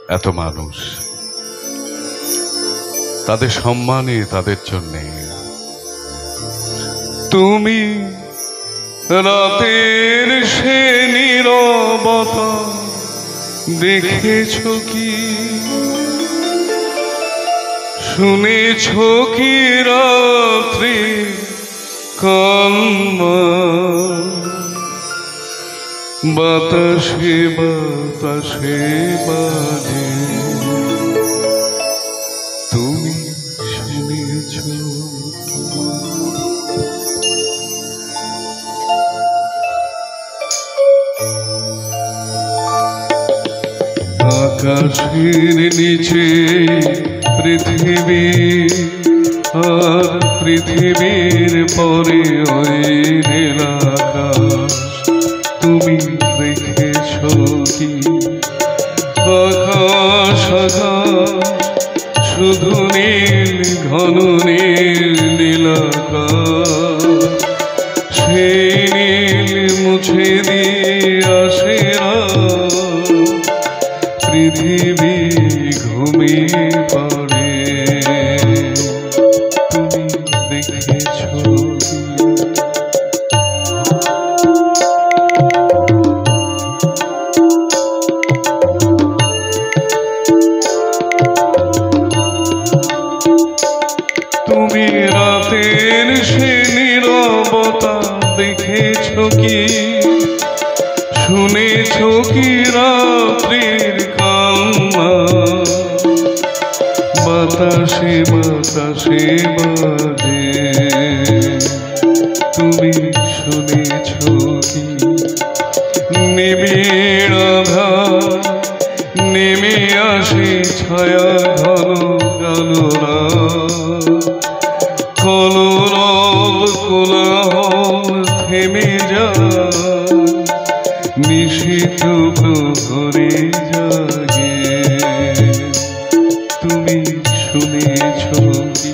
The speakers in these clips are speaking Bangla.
এত মানুষ, তাদের সম্মানে, তাদের জন্যে তুমি রাতের সে নীরবতা দেখেছ কি, শুনেছ কি রাত্রি কান্না, বাতাসে বাতাসে বাজে তুমি শুনেছ। আকাশের নিচে পৃথিবী, আর পৃথিবীর পরে ওই নীল আকাশ তুমি দেখেছ কি, আকাশ আকাশ শুধু নীল, ঘন নীল নীল আকাশ, সেই নীল মুছে দিয়ে আসে না, পৃথিবী ঘুমিয়ে পড়ে তুমি দেখেছ। তুমি রাতের সে নীরবতা দেখেছ কি, শুনেছ কি রাত্রির কান্না, বাতাসে বাতাসে বাজে তুমি শুনেছ কি, নিবিড় আধার নেমে আসে ছায়া ঘন গালরা, কলরব কোলাহল থেমে যায়, নিশীথ প্রহরে জাগে তুমি শুনেছ কি।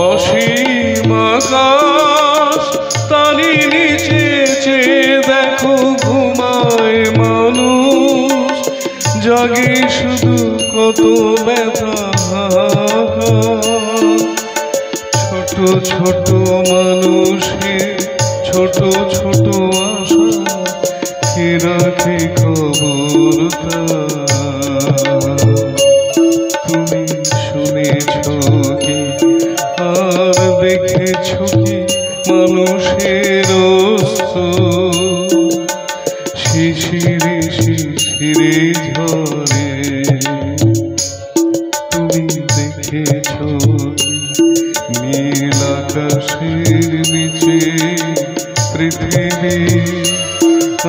অসীম আকাশ তারি নিচে চেয়ে দেখো ঘুমায় মানুষ, জাগে শুধু কত ব্যথা, ছোট ছোট মানুষের ছোট ছোট আশা, কে রাখে খবর তুমি শুনেছ কি, আর দেখেছ কি মানুষের শিশিরে শিশিরে ঝরে তুমি দেখেছ কি, নীল আকাশের নিচে পৃথিবী,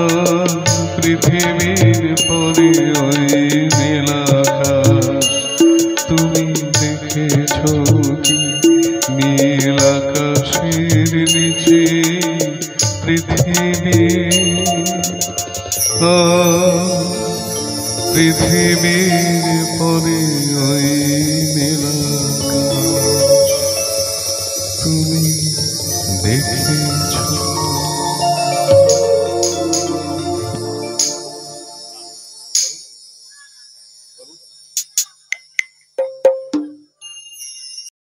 আর পৃথিবীর পরে ওই নীল আকাশ তুমি দেখেছ কি, নীল আকাশের নিচে পৃথিবী, পৃথিবী